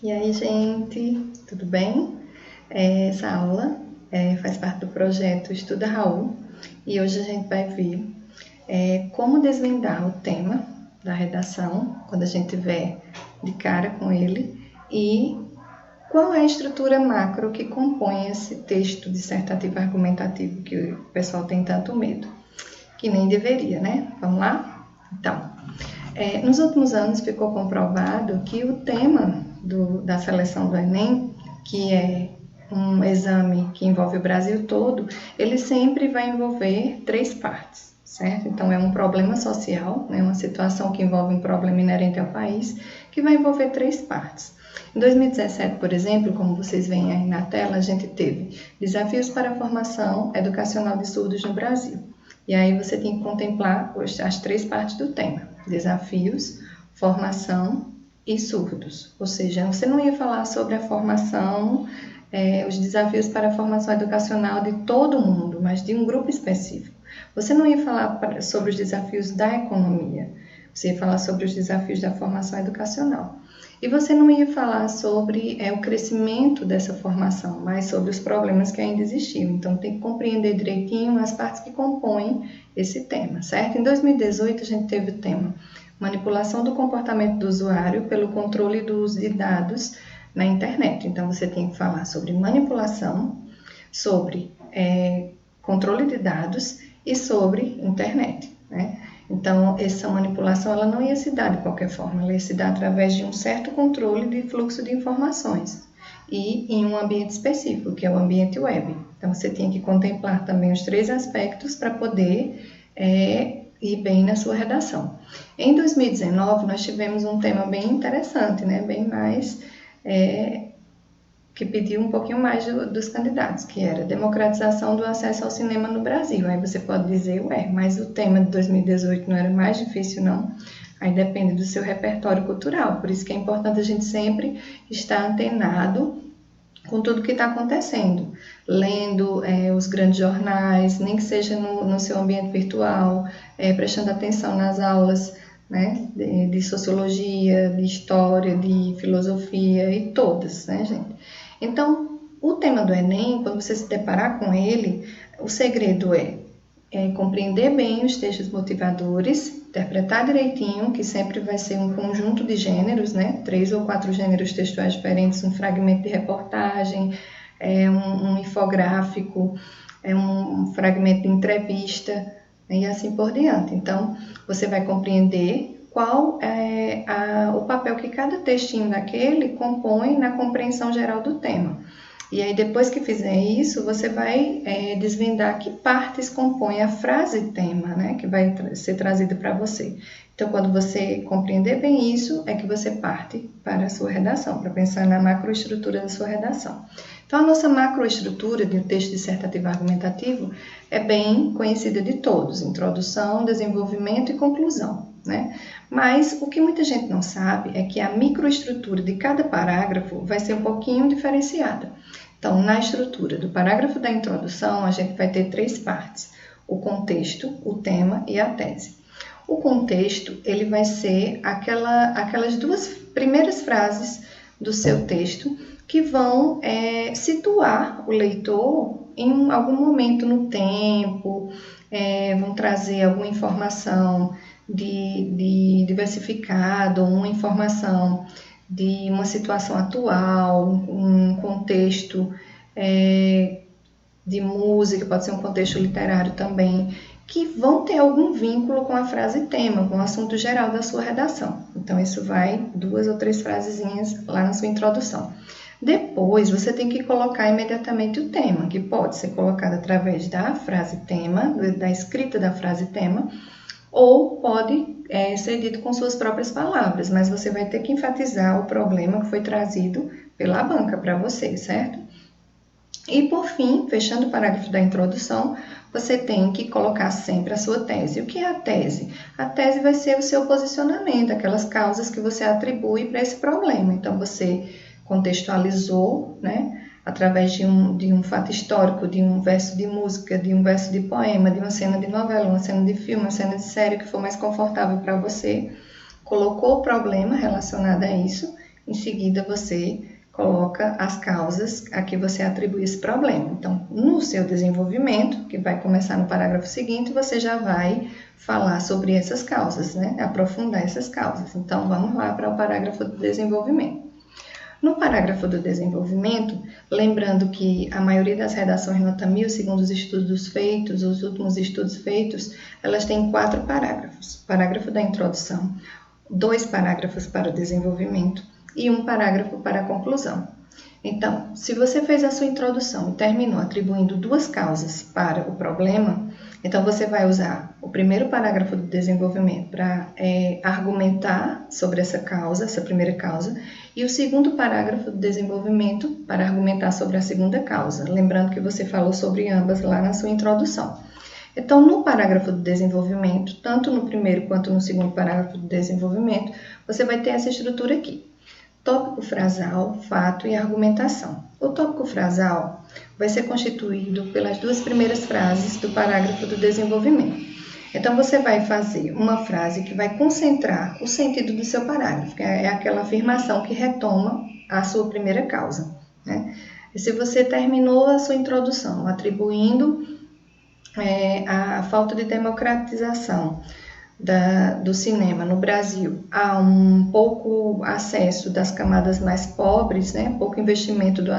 E aí, gente, tudo bem? Essa aula faz parte do projeto Estuda Raul e hoje a gente vai ver como desvendar o tema da redação quando a gente tiver de cara com ele e qual é a estrutura macro que compõe esse texto dissertativo argumentativo que o pessoal tem tanto medo, que nem deveria, né? Vamos lá? Então, nos últimos anos ficou comprovado que o tema da seleção do Enem, que é um exame que envolve o Brasil todo, ele sempre vai envolver 3 partes, certo? Então, é um problema social, né, uma situação que envolve um problema inerente ao país, que vai envolver 3 partes. Em 2017, por exemplo, como vocês veem aí na tela, a gente teve desafios para a formação educacional de surdos no Brasil. E aí você tem que contemplar as 3 partes do tema: desafios, formação e surdos. Ou seja, você não ia falar sobre a formação, os desafios para a formação educacional de todo mundo, mas de um grupo específico. Você não ia falar sobre os desafios da economia, você ia falar sobre os desafios da formação educacional. E você não ia falar sobre o crescimento dessa formação, mas sobre os problemas que ainda existiam. Então, tem que compreender direitinho as partes que compõem esse tema, certo? Em 2018, a gente teve o tema manipulação do comportamento do usuário pelo controle do uso de dados na internet. Então, você tem que falar sobre manipulação, sobre controle de dados e sobre internet, né? Então, essa manipulação ela não ia se dar de qualquer forma, ela ia se dar através de um certo controle de fluxo de informações e em um ambiente específico, que é o ambiente web. Então, você tem que contemplar também os 3 aspectos para poder ir bem na sua redação. Em 2019, nós tivemos um tema bem interessante, né? Bem mais que pediu um pouquinho mais dos candidatos, que era democratização do acesso ao cinema no Brasil. Aí você pode dizer, mas o tema de 2018 não era mais difícil, não? Aí depende do seu repertório cultural, por isso que é importante a gente sempre estar antenado com tudo que está acontecendo, lendo os grandes jornais, nem que seja no seu ambiente virtual, prestando atenção nas aulas, né, de sociologia, de história, de filosofia e todas, né, gente? Então, o tema do Enem, quando você se deparar com ele, o segredo é compreender bem os textos motivadores, interpretar direitinho, que sempre vai ser um conjunto de gêneros, né? 3 ou 4 gêneros textuais diferentes, um fragmento de reportagem, um infográfico, um fragmento de entrevista, né? E assim por diante. Então, você vai compreender qual é o papel que cada textinho daquele compõe na compreensão geral do tema. E aí, depois que fizer isso, você vai desvendar que partes compõem a frase tema, né, que vai ser trazida para você. Então, quando você compreender bem isso, é que você parte para a sua redação, para pensar na macroestrutura da sua redação. Então, a nossa macroestrutura de um texto dissertativo argumentativo é bem conhecida de todos: introdução, desenvolvimento e conclusão, né? Mas o que muita gente não sabe é que a microestrutura de cada parágrafo vai ser um pouquinho diferenciada. Então, na estrutura do parágrafo da introdução, a gente vai ter 3 partes: o contexto, o tema e a tese. O contexto, ele vai ser aquelas 2 primeiras frases do seu texto que vão situar o leitor em algum momento no tempo, vão trazer alguma informação de diversificado, uma informação de uma situação atual, um contexto de música, pode ser um contexto literário também, que vão ter algum vínculo com a frase tema, com o assunto geral da sua redação. Então, isso vai 2 ou 3 frasezinhas lá na sua introdução. Depois, você tem que colocar imediatamente o tema, que pode ser colocado através da frase tema, da escrita da frase tema, ou pode ser dito com suas próprias palavras, mas você vai ter que enfatizar o problema que foi trazido pela banca para você, certo? E por fim, fechando o parágrafo da introdução, você tem que colocar sempre a sua tese. O que é a tese? A tese vai ser o seu posicionamento, aquelas causas que você atribui para esse problema. Então, você contextualizou, né, através de um fato histórico, de um verso de música, de um verso de poema, de uma cena de novela, uma cena de filme, uma cena de série que for mais confortável para você, colocou o problema relacionado a isso Em seguida, você coloca as causas a que você atribui esse problema. Então, no seu desenvolvimento, que vai começar no parágrafo seguinte, você já vai falar sobre essas causas, né? Aprofundar essas causas. Então, vamos lá para o parágrafo do desenvolvimento. No parágrafo do desenvolvimento, lembrando que a maioria das redações nota 1000, segundo os estudos feitos, os últimos estudos feitos, elas têm 4 parágrafos. Parágrafo da introdução, 2 parágrafos para o desenvolvimento e 1 parágrafo para a conclusão. Então, se você fez a sua introdução e terminou atribuindo 2 causas para o problema, então você vai usar o primeiro parágrafo do desenvolvimento para argumentar sobre essa causa, essa primeira causa, e o segundo parágrafo do desenvolvimento para argumentar sobre a segunda causa, lembrando que você falou sobre ambas lá na sua introdução. Então, no parágrafo do desenvolvimento, tanto no primeiro quanto no segundo parágrafo do desenvolvimento, você vai ter essa estrutura aqui. Tópico frasal, fato e argumentação. O tópico frasal vai ser constituído pelas 2 primeiras frases do parágrafo do desenvolvimento. Então, você vai fazer uma frase que vai concentrar o sentido do seu parágrafo, que é aquela afirmação que retoma a sua primeira causa, né? E se você terminou a sua introdução atribuindo a falta de democratização do cinema no Brasil a um pouco acesso das camadas mais pobres, né? Pouco investimento no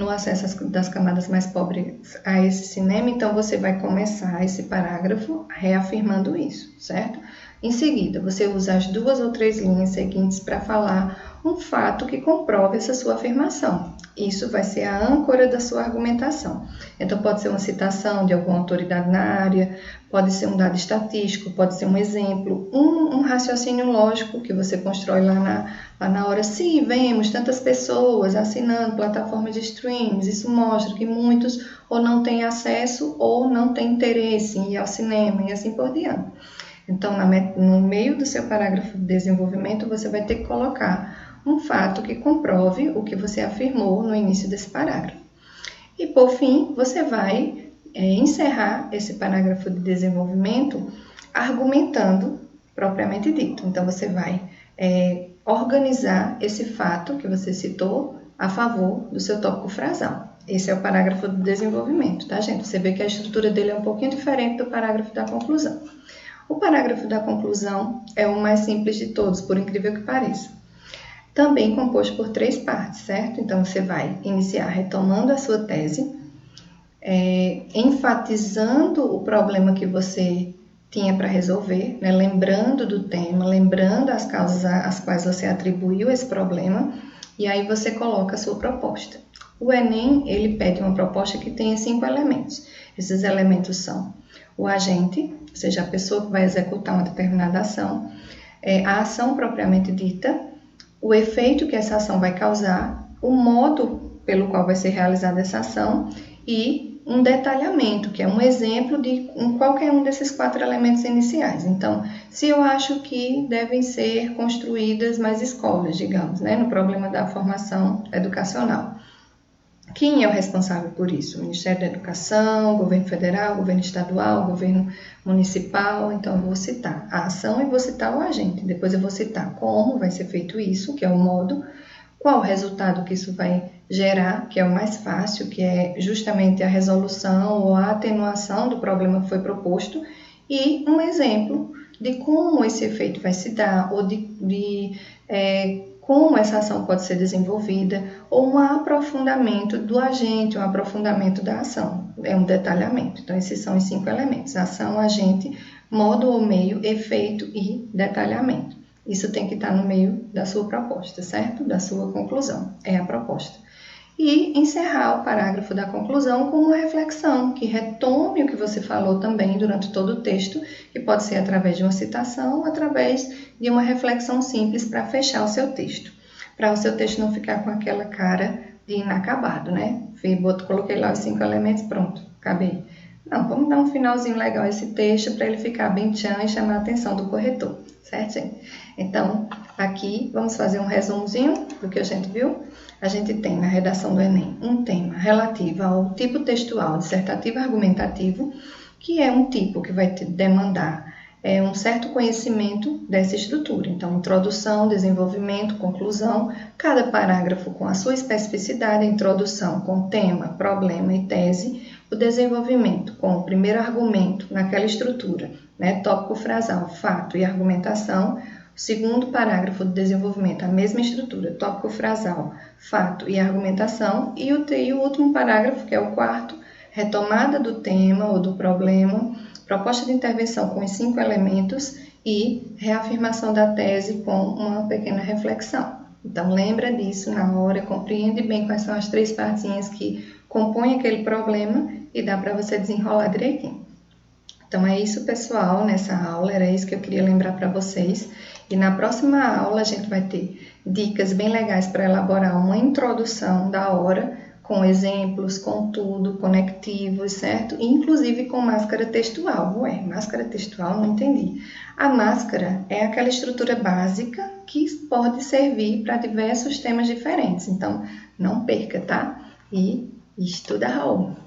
acesso das camadas mais pobres a esse cinema, então você vai começar esse parágrafo reafirmando isso, certo? Em seguida, você usa as 2 ou 3 linhas seguintes para falar um fato que comprove essa sua afirmação. Isso vai ser a âncora da sua argumentação. Então, pode ser uma citação de alguma autoridade na área, pode ser um dado estatístico, pode ser um exemplo, um raciocínio lógico que você constrói lá na hora. Se vemos tantas pessoas assinando plataformas de streams, isso mostra que muitos ou não têm acesso ou não têm interesse em ir ao cinema e assim por diante. Então, no meio do seu parágrafo de desenvolvimento, você vai ter que colocar um fato que comprove o que você afirmou no início desse parágrafo. E, por fim, você vai encerrar esse parágrafo de desenvolvimento argumentando propriamente dito. Então, você vai organizar esse fato que você citou a favor do seu tópico frasal. Esse é o parágrafo do desenvolvimento, tá, gente? Você vê que a estrutura dele é um pouquinho diferente do parágrafo da conclusão. O parágrafo da conclusão é o mais simples de todos, por incrível que pareça. Também composto por 3 partes, certo? Então, você vai iniciar retomando a sua tese, enfatizando o problema que você tinha para resolver, né? Lembrando do tema, lembrando as causas às quais você atribuiu esse problema, e aí você coloca a sua proposta. O Enem, ele pede uma proposta que tenha 5 elementos. Esses elementos são o agente, ou seja, a pessoa que vai executar uma determinada ação, a ação propriamente dita, o efeito que essa ação vai causar, o modo pelo qual vai ser realizada essa ação e um detalhamento, que é um exemplo de qualquer um desses 4 elementos iniciais. Então, se eu acho que devem ser construídas mais escolas, digamos, né, no problema da formação educacional. Quem é o responsável por isso? O Ministério da Educação, Governo Federal, Governo Estadual, Governo Municipal. Então, eu vou citar a ação e vou citar o agente. Depois eu vou citar como vai ser feito isso, que é o modo, qual o resultado que isso vai gerar, que é o mais fácil, que é justamente a resolução ou a atenuação do problema que foi proposto, e um exemplo de como esse efeito vai se dar, ou como essa ação pode ser desenvolvida, ou um aprofundamento do agente, um aprofundamento da ação, é um detalhamento. Então, esses são os 5 elementos: ação, agente, modo ou meio, efeito e detalhamento. Isso tem que estar no meio da sua proposta, certo? Da sua conclusão, é a proposta. E encerrar o parágrafo da conclusão com uma reflexão, que retome o que você falou também durante todo o texto, que pode ser através de uma citação ou através de uma reflexão simples para fechar o seu texto. Para o seu texto não ficar com aquela cara de inacabado, né? Coloquei lá os 5 elementos, pronto, acabei. Não, vamos dar um finalzinho legal a esse texto para ele ficar bem tchan e chamar a atenção do corretor, certo, gente? Então, aqui vamos fazer um resumozinho do que a gente viu. A gente tem na redação do Enem um tema relativo ao tipo textual dissertativo argumentativo, que é um tipo que vai demandar um certo conhecimento dessa estrutura. Então, introdução, desenvolvimento, conclusão, cada parágrafo com a sua especificidade, a introdução com tema, problema e tese, o desenvolvimento com o primeiro argumento naquela estrutura, né, tópico frasal, fato e argumentação, o segundo parágrafo do desenvolvimento, a mesma estrutura, tópico frasal, fato e argumentação, e o último parágrafo, que é o quarto, retomada do tema ou do problema, proposta de intervenção com os 5 elementos e reafirmação da tese com uma pequena reflexão. Então, lembra disso na hora, compreende bem quais são as 3 partezinhas que compõem aquele problema e dá para você desenrolar direitinho. Então, é isso, pessoal, nessa aula, era isso que eu queria lembrar para vocês. E na próxima aula a gente vai ter dicas bem legais para elaborar uma introdução da hora, com exemplos, com tudo, conectivos, certo? Inclusive com máscara textual. Ué, máscara textual? Não entendi. A máscara é aquela estrutura básica que pode servir para diversos temas diferentes. Então, não perca, tá? E estuda, Raul!